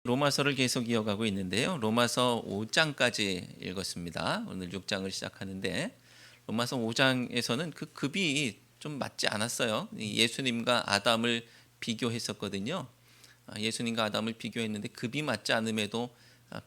로마서를 계속 이어가고 있는데요. 로마서 5장까지 읽었습니다. 오늘 6장을 시작하는데 로마서 5장에서는 그 급이 좀 맞지 않았어요. 예수님과 아담을 비교했었거든요. 예수님과 아담을 비교했는데 급이 맞지 않음에도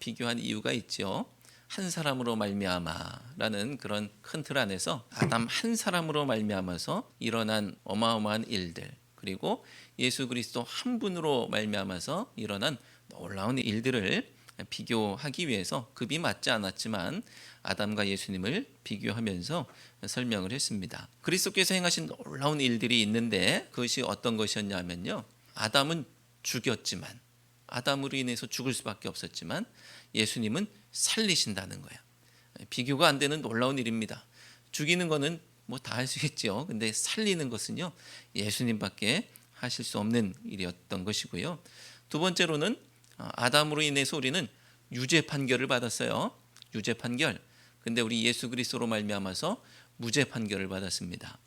비교한 이유가 있죠. 한 사람으로 말미암아라는 그런 큰 틀 안에서 아담 한 사람으로 말미암아서 일어난 어마어마한 일들, 그리고 예수 그리스도 한 분으로 말미암아서 일어난 놀라운 일들을 비교하기 위해서 급이 맞지 않았지만 아담과 예수님을 비교하면서 설명을 했습니다. 그리스도께서 행하신 놀라운 일들이 있는데 그것이 어떤 것이었냐면요, 아담은 죽였지만, 아담으로 인해서 죽을 수밖에 없었지만 예수님은 살리신다는 거예요. 비교가 안 되는 놀라운 일입니다. 죽이는 거는 뭐 다 할 수 있죠. 근데 살리는 것은요, 예수님밖에 하실 수 없는 일이었던 것이고요. 두 번째로는 아담으로 인해서 우리는 유죄 판결을 받았어요. 유죄 판결. 근데 우리 예수 그리스도로 말미암아서 무죄 판결을 받았습니다.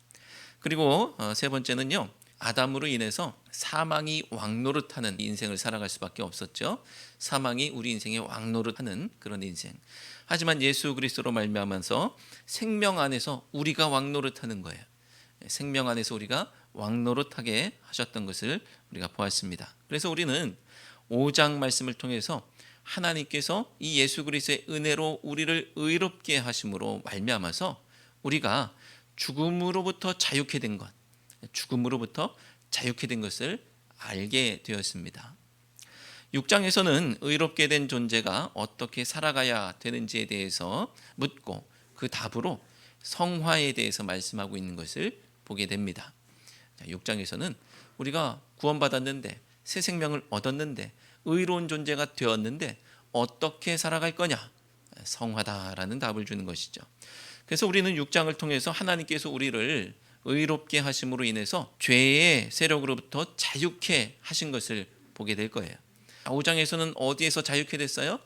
그리고 세 번째는요, 아담으로 인해서 사망이 왕노릇하는 인생을 살아갈 수밖에 없었죠. 사망이 우리 인생의 왕노릇하는 그런 인생. 하지만 예수 그리스도로 말미암아서 생명 안에서 우리가 왕노릇하는 거예요. 생명 안에서 우리가 왕노릇하게 하셨던 것을 우리가 보았습니다. 그래서 우리는 5장 말씀을 통해서 하나님께서 이 예수 그리스도의 은혜로 우리를 의롭게 하심으로 말미암아서 우리가 죽음으로부터 자유케 된 것, 죽음으로부터 자유케 된 것을 알게 되었습니다. 6장에서는 의롭게 된 존재가 어떻게 살아가야 되는지에 대해서 묻고 그 답으로 성화에 대해서 말씀하고 있는 것을 보게 됩니다. 6장에서는 우리가 구원받았는데, 새 생명을 얻었는데, 의로운 존재가 되었는데 어떻게 살아갈 거냐? 성화다라는 답을 주는 것이죠. 그래서 우리는 6장을 통해서 하나님께서 우리를 의롭게 하심으로 인해서 죄의 세력으로부터 자유케 하신 것을 보게 될 거예요. 5장에서는 어디에서 자유케 됐어요?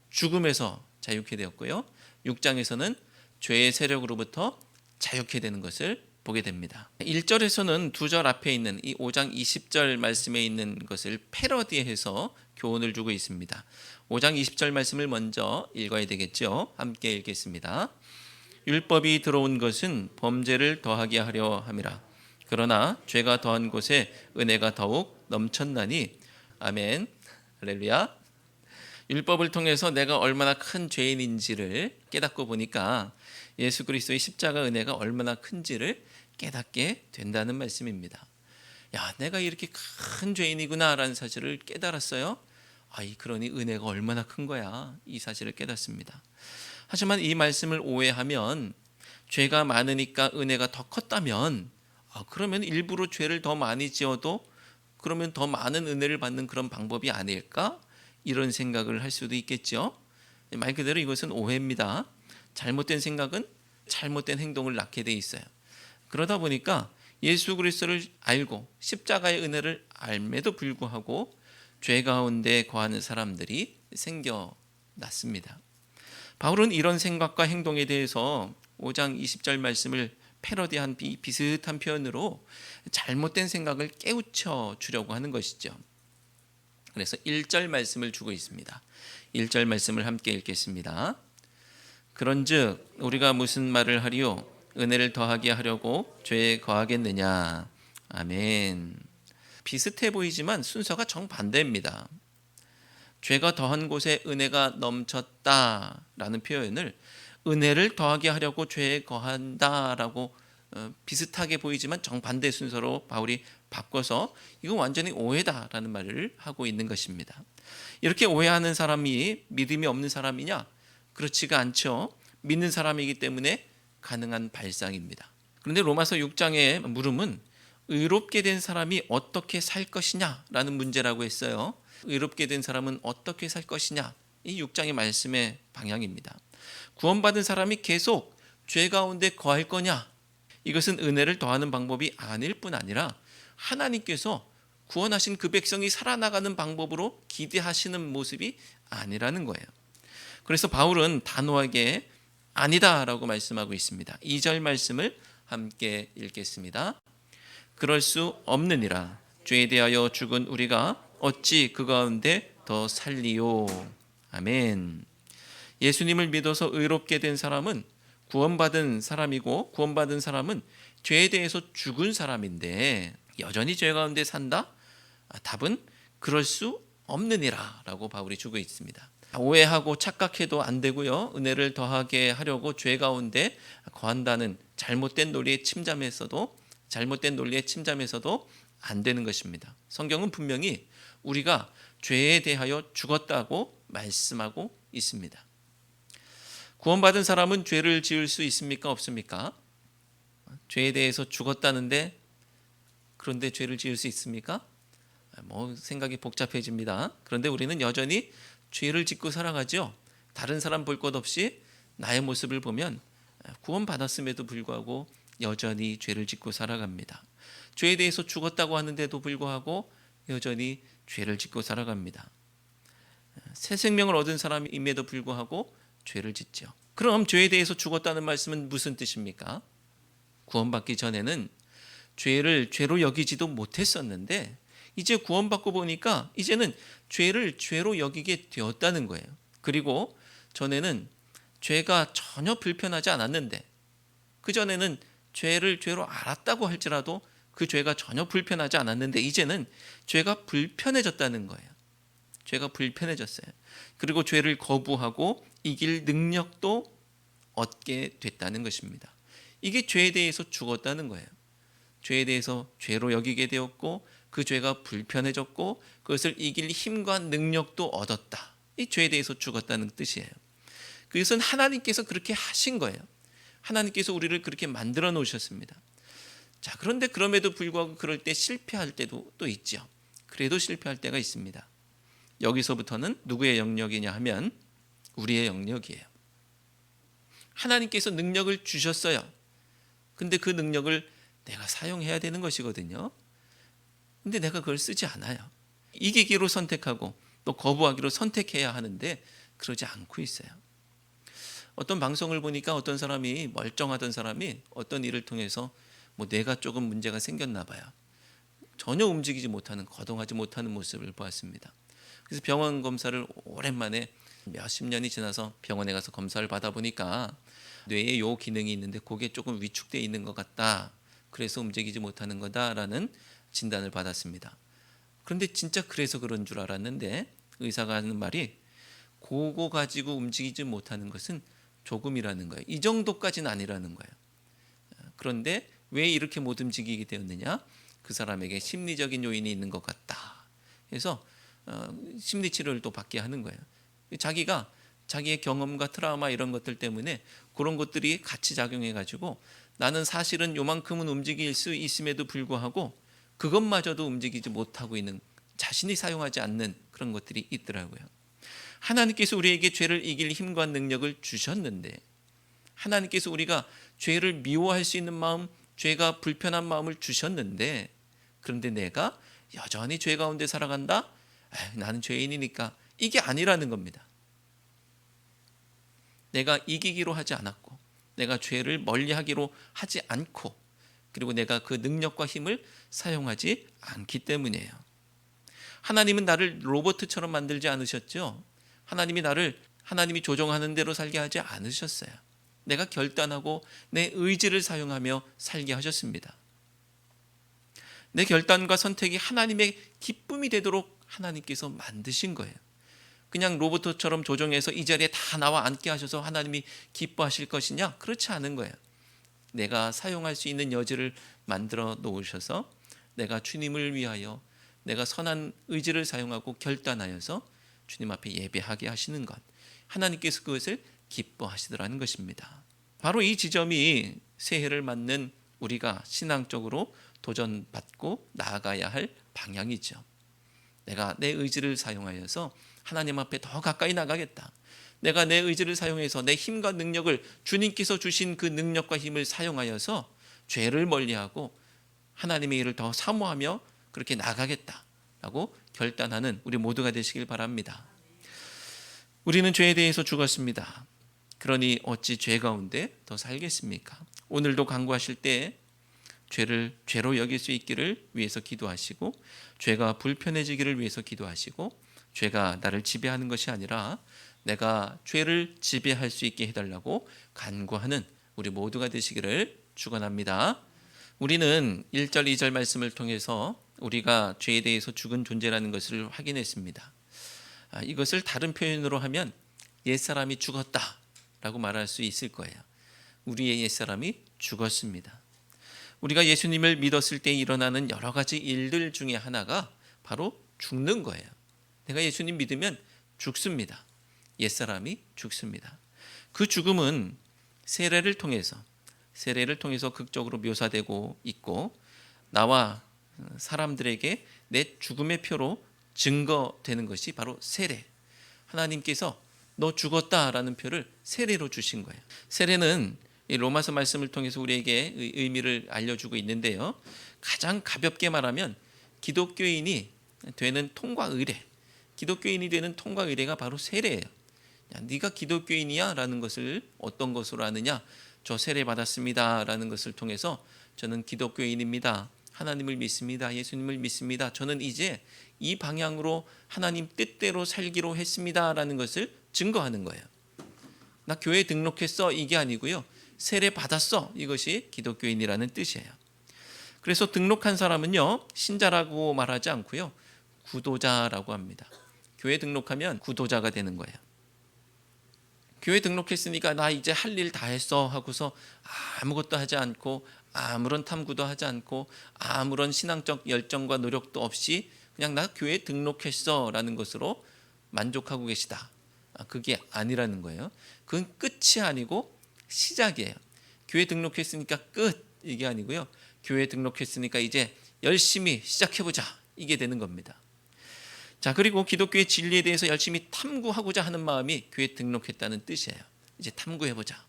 죽음에서 자유케 되었고요. 6장에서는 죄의 세력으로부터 자유케 되는 것을 보게 됩니다. 1절에서는 두 절 앞에 있는 이 5장 20절 말씀에 있는 것을 패러디해서 교훈을 주고 있습니다. 5장 20절 말씀을 먼저 읽어야 되겠죠. 함께 읽겠습니다. 율법이 들어온 것은 범죄를 더하게 하려 함이라. 그러나 죄가 더한 곳에 은혜가 더욱 넘쳤나니. 아멘. 할렐루야. 율법을 통해서 내가 얼마나 큰 죄인인지를 깨닫고 보니까 예수 그리스도의 십자가 은혜가 얼마나 큰지를 깨닫게 된다는 말씀입니다. 야, 내가 이렇게 큰 죄인이구나라는 사실을 깨달았어요. 그러니 은혜가 얼마나 큰 거야, 이 사실을 깨닫습니다. 하지만 이 말씀을 오해하면 죄가 많으니까 은혜가 더 컸다면 그러면 일부러 죄를 더 많이 지어도 그러면 더 많은 은혜를 받는 그런 방법이 아닐까? 이런 생각을 할 수도 있겠죠. 말 그대로 이것은 오해입니다. 잘못된 생각은 잘못된 행동을 낳게 돼 있어요. 그러다 보니까 예수 그리스도를 알고 십자가의 은혜를 알매도 불구하고 죄 가운데 거하는 사람들이 생겨났습니다. 바울은 이런 생각과 행동에 대해서 5장 20절 말씀을 패러디한 비슷한 표현으로 잘못된 생각을 깨우쳐 주려고 하는 것이죠. 그래서 1절 말씀을 주고 있습니다. 1절 말씀을 함께 읽겠습니다. 그런즉 우리가 무슨 말을 하리요? 은혜를 더하게 하려고 죄에 거하겠느냐? 아멘. 비슷해 보이지만 순서가 정반대입니다. 죄가 더한 곳에 은혜가 넘쳤다라는 표현을 은혜를 더하게 하려고 죄에 거한다라고 비슷하게 보이지만 정반대 순서로 바울이 바꿔서 이거 완전히 오해다라는 말을 하고 있는 것입니다. 이렇게 오해하는 사람이 믿음이 없는 사람이냐? 그렇지가 않죠. 믿는 사람이기 때문에 가능한 발상입니다. 그런데 로마서 6장의 물음은 의롭게 된 사람이 어떻게 살 것이냐라는 문제라고 했어요. 의롭게 된 사람은 어떻게 살 것이냐? 이 6장의 말씀의 방향입니다. 구원받은 사람이 계속 죄 가운데 거할 거냐? 이것은 은혜를 더하는 방법이 아닐 뿐 아니라 하나님께서 구원하신 그 백성이 살아나가는 방법으로 기대하시는 모습이 아니라는 거예요. 그래서 바울은 단호하게 아니다라고 말씀하고 있습니다. 2절 말씀을 함께 읽겠습니다. 그럴 수 없느니라. 죄에 대하여 죽은 우리가 어찌 그 가운데 더 살리요. 아멘. 예수님을 믿어서 의롭게 된 사람은 구원받은 사람이고, 구원받은 사람은 죄에 대해서 죽은 사람인데 여전히 죄 가운데 산다? 답은 그럴 수 없느니라 라고 바울이 주고 있습니다. 오해하고 착각해도 안 되고요. 은혜를 더하게 하려고 죄 가운데 거한다는 잘못된 논리에 침잠해서도 안 되는 것입니다. 성경은 분명히 우리가 죄에 대하여 죽었다고 말씀하고 있습니다. 구원받은 사람은 죄를 지을 수 있습니까? 없습니까? 죄에 대해서 죽었다는데 그런데 죄를 지을 수 있습니까? 생각이 복잡해집니다. 그런데 우리는 여전히 죄를 짓고 살아가죠. 다른 사람 볼 것 없이 나의 모습을 보면 구원받았음에도 불구하고 여전히 죄를 짓고 살아갑니다. 죄에 대해서 죽었다고 하는데도 불구하고 여전히 죄를 짓고 살아갑니다. 새 생명을 얻은 사람임에도 불구하고 죄를 짓죠. 그럼 죄에 대해서 죽었다는 말씀은 무슨 뜻입니까? 구원받기 전에는 죄를 죄로 여기지도 못했었는데 이제 구원받고 보니까 이제는 죄를 죄로 여기게 되었다는 거예요. 그리고 전에는 죄가 전혀 불편하지 않았는데, 그전에는 죄를 죄로 알았다고 할지라도 그 죄가 전혀 불편하지 않았는데 이제는 죄가 불편해졌다는 거예요. 죄가 불편해졌어요. 그리고 죄를 거부하고 이길 능력도 얻게 됐다는 것입니다. 이게 죄에 대해서 죽었다는 거예요. 죄에 대해서 죄로 여기게 되었고 그 죄가 불편해졌고 그것을 이길 힘과 능력도 얻었다. 이 죄에 대해서 죽었다는 뜻이에요. 그것은 하나님께서 그렇게 하신 거예요. 하나님께서 우리를 그렇게 만들어 놓으셨습니다. 자, 그런데 그럼에도 불구하고 그럴 때 실패할 때도 또 있죠. 그래도 실패할 때가 있습니다. 여기서부터는 누구의 영역이냐 하면 우리의 영역이에요. 하나님께서 능력을 주셨어요. 근데 그 능력을 내가 사용해야 되는 것이거든요. 근데 내가 그걸 쓰지 않아요. 이기기로 선택하고 또 거부하기로 선택해야 하는데 그러지 않고 있어요. 어떤 방송을 보니까 어떤 사람이, 멀쩡하던 사람이 어떤 일을 통해서 뇌가 조금 문제가 생겼나 봐요. 전혀 움직이지 못하는, 거동하지 못하는 모습을 보았습니다. 그래서 병원 검사를 오랜만에 몇십 년이 지나서 병원에 가서 검사를 받아보니까 뇌에 요 기능이 있는데 그게 조금 위축되어 있는 것 같다. 그래서 움직이지 못하는 거다라는 진단을 받았습니다. 그런데 진짜 그래서 그런 줄 알았는데 의사가 하는 말이 그거 가지고 움직이지 못하는 것은 조금이라는 거예요. 이 정도까지는 아니라는 거예요. 그런데 왜 이렇게 못 움직이게 되었느냐? 그 사람에게 심리적인 요인이 있는 것 같다. 그래서 심리치료를 또 받게 하는 거예요. 자기가 자기의 경험과 트라우마 이런 것들 때문에 그런 것들이 같이 작용해가지고 나는 사실은 요만큼은 움직일 수 있음에도 불구하고 그것마저도 움직이지 못하고 있는, 자신이 사용하지 않는 그런 것들이 있더라고요. 하나님께서 우리에게 죄를 이길 힘과 능력을 주셨는데, 하나님께서 우리가 죄를 미워할 수 있는 마음, 죄가 불편한 마음을 주셨는데, 그런데 내가 여전히 죄 가운데 살아간다? 나는 죄인이니까, 이게 아니라는 겁니다. 내가 이기기로 하지 않았고, 내가 죄를 멀리하기로 하지 않고, 그리고 내가 그 능력과 힘을 사용하지 않기 때문이에요. 하나님은 나를 로봇처럼 만들지 않으셨죠. 하나님이 조종하는 대로 살게 하지 않으셨어요. 내가 결단하고 내 의지를 사용하며 살게 하셨습니다. 내 결단과 선택이 하나님의 기쁨이 되도록 하나님께서 만드신 거예요. 그냥 로봇처럼 조종해서 이 자리에 다 나와 앉게 하셔서 하나님이 기뻐하실 것이냐? 그렇지 않은 거예요. 내가 사용할 수 있는 여지를 만들어 놓으셔서 내가 주님을 위하여 내가 선한 의지를 사용하고 결단하여서 주님 앞에 예배하게 하시는 것, 하나님께서 그것을 기뻐하시더라는 것입니다. 바로 이 지점이 새해를 맞는 우리가 신앙적으로 도전받고 나아가야 할 방향이죠. 내가 내 의지를 사용하여서 하나님 앞에 더 가까이 나가겠다. 내가 내 의지를 사용해서 내 힘과 능력을, 주님께서 주신 그 능력과 힘을 사용하여서 죄를 멀리하고 하나님의 일을 더 사모하며 그렇게 나가겠다라고 결단하는 우리 모두가 되시길 바랍니다. 우리는 죄에 대해서 죽었습니다. 그러니 어찌 죄 가운데 더 살겠습니까? 오늘도 간구하실 때 죄를 죄로 여길 수 있기를 위해서 기도하시고, 죄가 불편해지기를 위해서 기도하시고, 죄가 나를 지배하는 것이 아니라 내가 죄를 지배할 수 있게 해달라고 간구하는 우리 모두가 되시기를 축원합니다. 우리는 1절 2절 말씀을 통해서 우리가 죄에 대해서 죽은 존재라는 것을 확인했습니다. 이것을 다른 표현으로 하면 옛사람이 죽었다라고 말할 수 있을 거예요. 우리의 옛사람이 죽었습니다. 우리가 예수님을 믿었을 때 일어나는 여러 가지 일들 중에 하나가 바로 죽는 거예요. 내가 예수님 믿으면 죽습니다. 옛사람이 죽습니다. 그 죽음은 세례를 통해서 극적으로 묘사되고 있고, 나와 사람들에게 내 죽음의 표로 증거되는 것이 바로 세례. 하나님께서 너 죽었다라는 표를 세례로 주신 거예요. 세례는 이 로마서 말씀을 통해서 우리에게 의미를 알려주고 있는데요, 가장 가볍게 말하면 기독교인이 되는 통과 의례, 기독교인이 되는 통과 의례가 바로 세례예요. 야, 네가 기독교인이야? 라는 것을 어떤 것으로 아느냐? 저 세례 받았습니다 라는 것을 통해서 저는 기독교인입니다, 하나님을 믿습니다, 예수님을 믿습니다, 저는 이제 이 방향으로 하나님 뜻대로 살기로 했습니다 라는 것을 증거하는 거예요. 나 교회에 등록했어, 이게 아니고요, 세례 받았어, 이것이 기독교인이라는 뜻이에요. 그래서 등록한 사람은요, 신자라고 말하지 않고요, 구도자라고 합니다. 교회 등록하면 구도자가 되는 거예요. 교회 등록했으니까 나 이제 할 일 다 했어 하고서 아무것도 하지 않고, 아무런 탐구도 하지 않고, 아무런 신앙적 열정과 노력도 없이 그냥 나 교회 등록했어 라는 것으로 만족하고 계시다. 그게 아니라는 거예요. 그건 끝이 아니고 시작이에요. 교회 등록했으니까 끝, 이게 아니고요, 교회 등록했으니까 이제 열심히 시작해보자, 이게 되는 겁니다. 자, 그리고 기독교의 진리에 대해서 열심히 탐구하고자 하는 마음이 교회 등록했다는 뜻이에요. 이제 탐구해보자.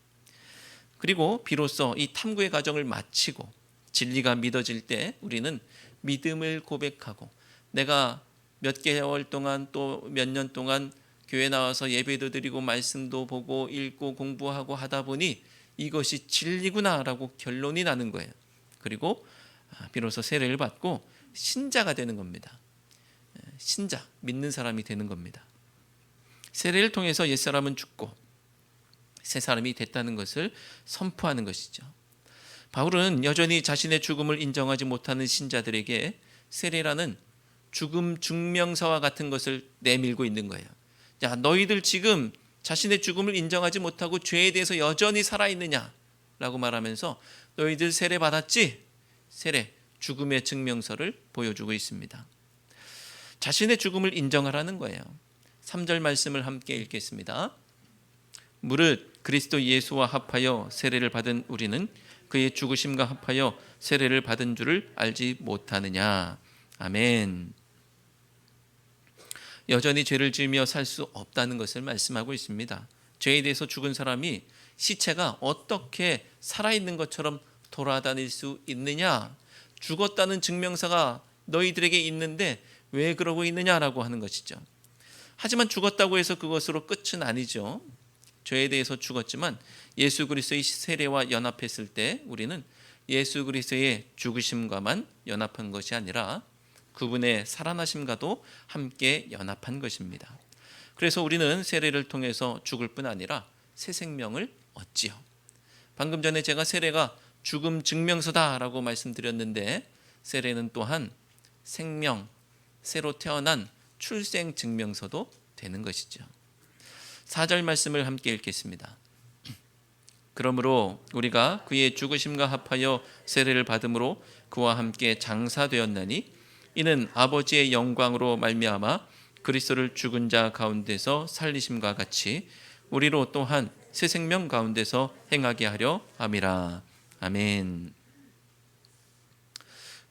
그리고 비로소 이 탐구의 과정을 마치고 진리가 믿어질 때 우리는 믿음을 고백하고, 내가 몇 개월 동안 또 몇 년 동안 교회 나와서 예배도 드리고 말씀도 보고 읽고 공부하고 하다 보니 이것이 진리구나라고 결론이 나는 거예요. 그리고 비로소 세례를 받고 신자가 되는 겁니다. 신자, 믿는 사람이 되는 겁니다. 세례를 통해서 옛사람은 죽고 새 사람이 됐다는 것을 선포하는 것이죠. 바울은 여전히 자신의 죽음을 인정하지 못하는 신자들에게 세례라는 죽음 증명서와 같은 것을 내밀고 있는 거예요. 야, 너희들 지금 자신의 죽음을 인정하지 못하고 죄에 대해서 여전히 살아있느냐라고 말하면서 너희들 세례 받았지? 세례, 죽음의 증명서를 보여주고 있습니다. 자신의 죽음을 인정하라는 거예요. 3절 말씀을 함께 읽겠습니다. 무릇 그리스도 예수와 합하여 세례를 받은 우리는 그의 죽으심과 합하여 세례를 받은 줄을 알지 못하느냐. 아멘. 여전히 죄를 지으며 살 수 없다는 것을 말씀하고 있습니다. 죄에 대해서 죽은 사람이 시체가 어떻게 살아있는 것처럼 돌아다닐 수 있느냐? 죽었다는 증명서가 너희들에게 있는데 왜 그러고 있느냐라고 하는 것이죠. 하지만 죽었다고 해서 그것으로 끝은 아니죠. 죄에 대해서 죽었지만 예수 그리스도의 세례와 연합했을 때 우리는 예수 그리스도의 죽으심과만 연합한 것이 아니라 그분의 살아나심과도 함께 연합한 것입니다. 그래서 우리는 세례를 통해서 죽을 뿐 아니라 새 생명을 얻지요. 방금 전에 제가 세례가 죽음 증명서다라고 말씀드렸는데, 세례는 또한 생명, 새로 태어난 출생 증명서도 되는 것이죠. 4절 말씀을 함께 읽겠습니다. 그러므로 우리가 그의 죽으심과 합하여 세례를 받음으로 그와 함께 장사되었나니 이는 아버지의 영광으로 말미암아 그리스도를 죽은 자 가운데서 살리심과 같이 우리로 또한 새 생명 가운데서 행하게 하려 함이라. 아멘.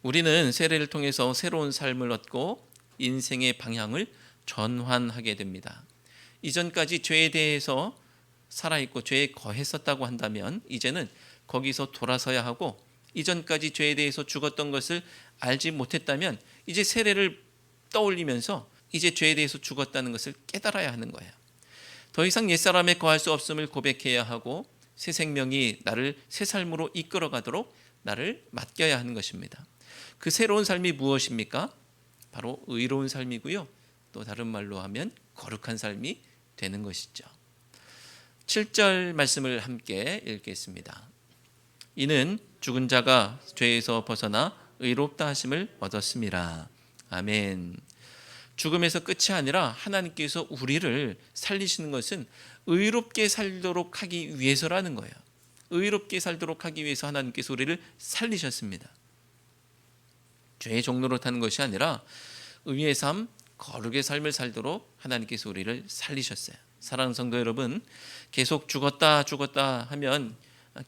우리는 세례를 통해서 새로운 삶을 얻고 인생의 방향을 전환하게 됩니다. 이전까지 죄에 대해서 살아있고 죄에 거했었다고 한다면 이제는 거기서 돌아서야 하고, 이전까지 죄에 대해서 죽었던 것을 알지 못했다면 이제 세례를 떠올리면서 이제 죄에 대해서 죽었다는 것을 깨달아야 하는 거예요. 더 이상 옛사람에 거할 수 없음을 고백해야 하고 새 생명이 나를 새 삶으로 이끌어가도록 나를 맡겨야 하는 것입니다. 그 새로운 삶이 무엇입니까? 바로 의로운 삶이고요. 또 다른 말로 하면 거룩한 삶이 되는 것이죠. 7절 말씀을 함께 읽겠습니다. 이는 죽은 자가 죄에서 벗어나 의롭다 하심을 얻었음이라. 아멘. 죽음에서 끝이 아니라 하나님께서 우리를 살리시는 것은 의롭게 살도록 하기 위해서라는 거예요. 의롭게 살도록 하기 위해서 하나님께서 우리를 살리셨습니다. 죄의 종로로 타는 것이 아니라 의의 삶, 거룩의 삶을 살도록 하나님께서 우리를 살리셨어요. 사랑하는 성도 여러분, 계속 죽었다 하면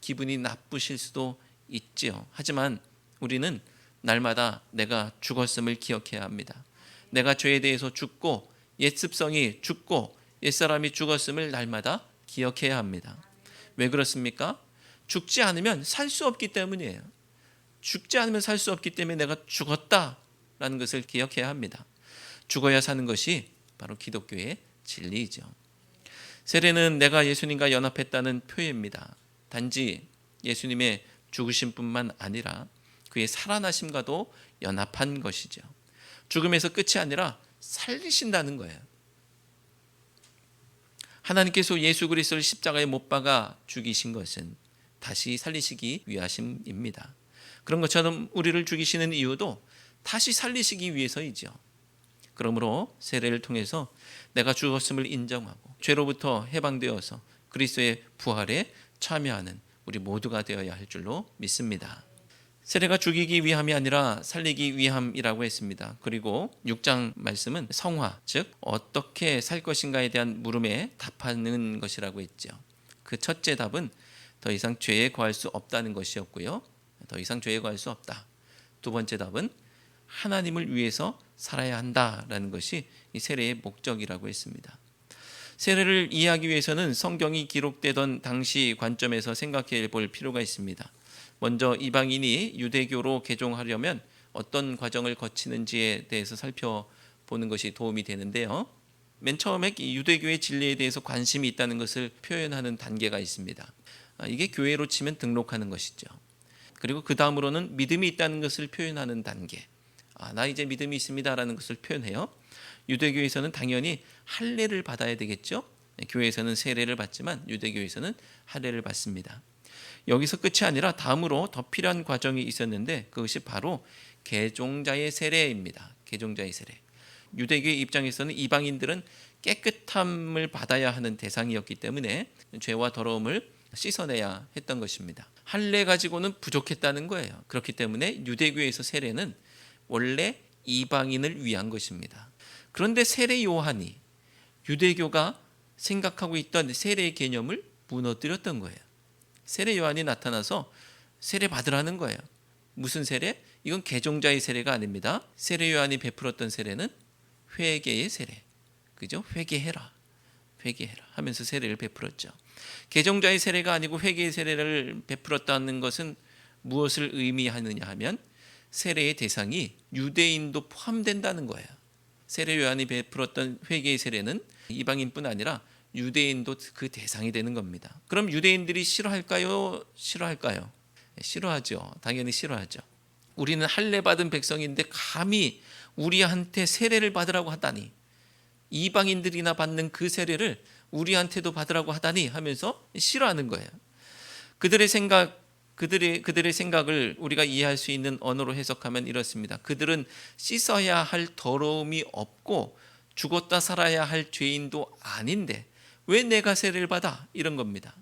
기분이 나쁘실 수도 있지요. 하지만 우리는 날마다 내가 죽었음을 기억해야 합니다. 내가 죄에 대해서 죽고 옛 습성이 죽고 옛사람이 죽었음을 날마다 기억해야 합니다. 왜 그렇습니까? 죽지 않으면 살 수 없기 때문이에요. 죽지 않으면 살 수 없기 때문에 내가 죽었다라는 것을 기억해야 합니다. 죽어야 사는 것이 바로 기독교의 진리이죠. 세례는 내가 예수님과 연합했다는 표현입니다. 단지 예수님의 죽으심뿐만 아니라 그의 살아나심과도 연합한 것이죠. 죽음에서 끝이 아니라 살리신다는 거예요. 하나님께서 예수 그리스도를 십자가에 못 박아 죽이신 것은 다시 살리시기 위하심입니다. 그런 것처럼 우리를 죽이시는 이유도 다시 살리시기 위해서이죠. 그러므로 세례를 통해서 내가 죽었음을 인정하고 죄로부터 해방되어서 그리스도의 부활에 참여하는 우리 모두가 되어야 할 줄로 믿습니다. 세례가 죽이기 위함이 아니라 살리기 위함이라고 했습니다. 그리고 6장 말씀은 성화, 즉 어떻게 살 것인가에 대한 물음에 답하는 것이라고 했죠. 그 첫째 답은 더 이상 죄에 거할 수 없다는 것이었고요. 더 이상 죄에 거할 수 없다. 두 번째 답은 하나님을 위해서 살아야 한다라는 것이 이 세례의 목적이라고 했습니다. 세례를 이해하기 위해서는 성경이 기록되던 당시 관점에서 생각해 볼 필요가 있습니다. 먼저 이방인이 유대교로 개종하려면 어떤 과정을 거치는지에 대해서 살펴보는 것이 도움이 되는데요. 맨 처음에 유대교의 진리에 대해서 관심이 있다는 것을 표현하는 단계가 있습니다. 이게 교회로 치면 등록하는 것이죠. 그리고 그 다음으로는 믿음이 있다는 것을 표현하는 단계. 나 이제 믿음이 있습니다라는 것을 표현해요. 유대교에서는 당연히 할례를 받아야 되겠죠. 교회에서는 세례를 받지만 유대교에서는 할례를 받습니다. 여기서 끝이 아니라 다음으로 더 필요한 과정이 있었는데 그것이 바로 개종자의 세례입니다. 개종자의 세례. 유대교의 입장에서는 이방인들은 깨끗함을 받아야 하는 대상이었기 때문에 죄와 더러움을 씻어내야 했던 것입니다. 할례 가지고는 부족했다는 거예요. 그렇기 때문에 유대교에서 세례는 원래 이방인을 위한 것입니다. 그런데 세례 요한이 유대교가 생각하고 있던 세례의 개념을 무너뜨렸던 거예요. 세례 요한이 나타나서 세례 받으라는 거예요. 무슨 세례? 이건 개종자의 세례가 아닙니다. 세례 요한이 베풀었던 세례는 회개의 세례. 그죠? 회개해라 하면서 세례를 베풀었죠. 개종자의 세례가 아니고 회개의 세례를 베풀었다는 것은 무엇을 의미하느냐 하면 세례의 대상이 유대인도 포함된다는 거예요. 세례 요한이 베풀었던 회개의 세례는 이방인뿐 아니라 유대인도 그 대상이 되는 겁니다. 그럼 유대인들이 싫어할까요? 싫어하죠. 당연히 싫어하죠. 우리는 할례 받은 백성인데 감히 우리한테 세례를 받으라고 하다니, 이방인들이나 받는 그 세례를 우리한테도 받으라고 하다니 하면서 싫어하는 거예요. 그들의 생각을 우리가 이해할 수 있는 언어로 해석하면 이렇습니다. 그들은 씻어야 할 더러움이 없고 죽었다 살아야 할 죄인도 아닌데 왜 내가 세례를 받아? 이런 겁니다.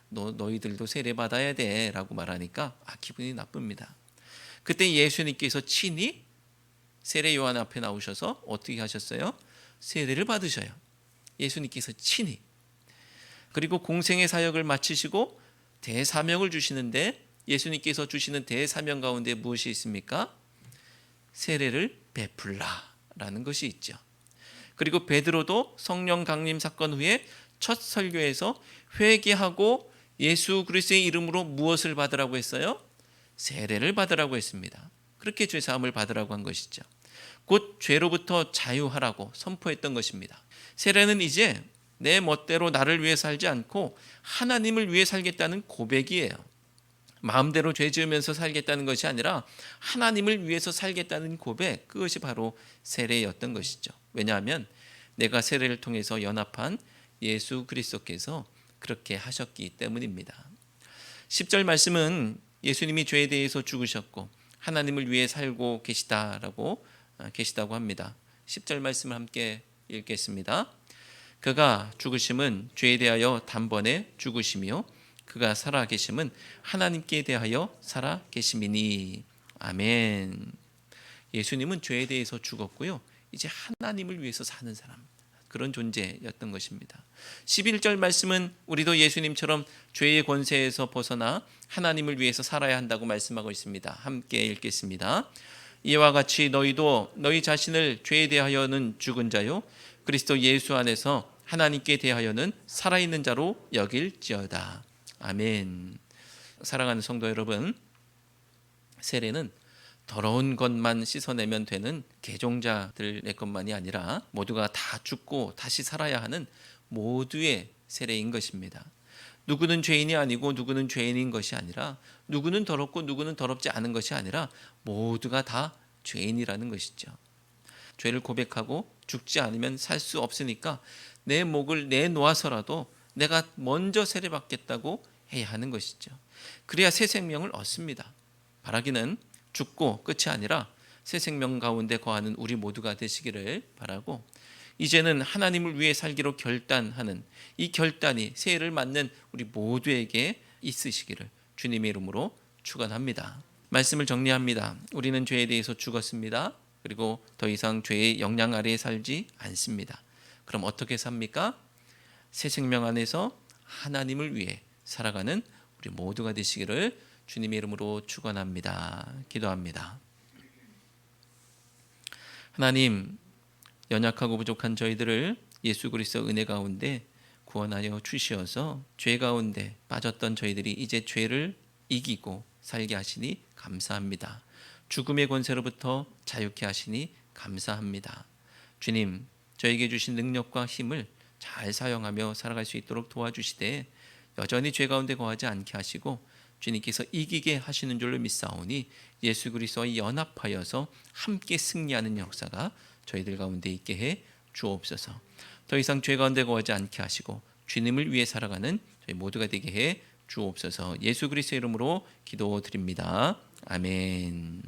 너희들도 세례 받아야 돼 라고 말하니까 기분이 나쁩니다. 그때 예수님께서 친히 세례 요한 앞에 나오셔서 어떻게 하셨어요? 세례를 받으셔요. 예수님께서 친히. 그리고 공생의 사역을 마치시고 대사명을 주시는데 예수님께서 주시는 대사명 가운데 무엇이 있습니까? 세례를 베풀라라는 것이 있죠. 그리고 베드로도 성령 강림 사건 후에 첫 설교에서 회개하고 예수 그리스도의 이름으로 무엇을 받으라고 했어요? 세례를 받으라고 했습니다. 그렇게 죄사함을 받으라고 한 것이죠. 곧 죄로부터 자유하라고 선포했던 것입니다. 세례는 이제 내 멋대로 나를 위해 살지 않고 하나님을 위해 살겠다는 고백이에요. 마음대로 죄 지으면서 살겠다는 것이 아니라 하나님을 위해서 살겠다는 고백, 그것이 바로 세례였던 것이죠. 왜냐하면 내가 세례를 통해서 연합한 예수 그리스도께서 그렇게 하셨기 때문입니다. 10절 말씀은 예수님이 죄에 대해서 죽으셨고 하나님을 위해 살고 계시다고 합니다. 10절 말씀을 함께 읽겠습니다. 그가 죽으심은 죄에 대하여 단번에 죽으시며 그가 살아 계심은 하나님께 대하여 살아 계심이니. 아멘. 예수님은 죄에 대해서 죽었고요, 이제 하나님을 위해서 사는 사람, 그런 존재였던 것입니다. 11절 말씀은 우리도 예수님처럼 죄의 권세에서 벗어나 하나님을 위해서 살아야 한다고 말씀하고 있습니다. 함께 읽겠습니다. 이와 같이 너희도 너희 자신을 죄에 대하여는 죽은 자요 그리스도 예수 안에서 하나님께 대하여는 살아있는 자로 여길지어다. 아멘. 사랑하는 성도 여러분, 세례는 더러운 것만 씻어내면 되는 개종자들의 것만이 아니라 모두가 다 죽고 다시 살아야 하는 모두의 세례인 것입니다. 누구는 죄인이 아니고 누구는 죄인인 것이 아니라, 누구는 더럽고 누구는 더럽지 않은 것이 아니라 모두가 다 죄인이라는 것이죠. 죄를 고백하고 죽지 않으면 살 수 없으니까 내 목을 내놓아서라도 내가 먼저 세례받겠다고 해야 하는 것이죠. 그래야 새 생명을 얻습니다. 바라기는 죽고 끝이 아니라 새 생명 가운데 거하는 우리 모두가 되시기를 바라고, 이제는 하나님을 위해 살기로 결단하는 이 결단이 새해를 맞는 우리 모두에게 있으시기를 주님의 이름으로 축원합니다. 말씀을 정리합니다. 우리는 죄에 대해서 죽었습니다. 그리고 더 이상 죄의 영향 아래에 살지 않습니다. 그럼 어떻게 삽니까? 새 생명 안에서 하나님을 위해 살아가는 우리 모두가 되시기를 주님의 이름으로 축원합니다. 기도합니다. 하나님, 연약하고 부족한 저희들을 예수 그리스도 은혜 가운데 구원하여 주시어서 죄 가운데 빠졌던 저희들이 이제 죄를 이기고 살게 하시니 감사합니다. 죽음의 권세로부터 자유케 하시니 감사합니다. 주님, 저에게 주신 능력과 힘을 잘 사용하며 살아갈 수 있도록 도와주시되 여전히 죄 가운데 거하지 않게 하시고 주님께서 이기게 하시는 줄로 믿사오니 예수 그리스도와 연합하여서 함께 승리하는 역사가 저희들 가운데 있게 해 주옵소서. 더 이상 죄 가운데 거하지 않게 하시고 주님을 위해 살아가는 저희 모두가 되게 해 주옵소서. 예수 그리스도의 이름으로 기도드립니다. 아멘.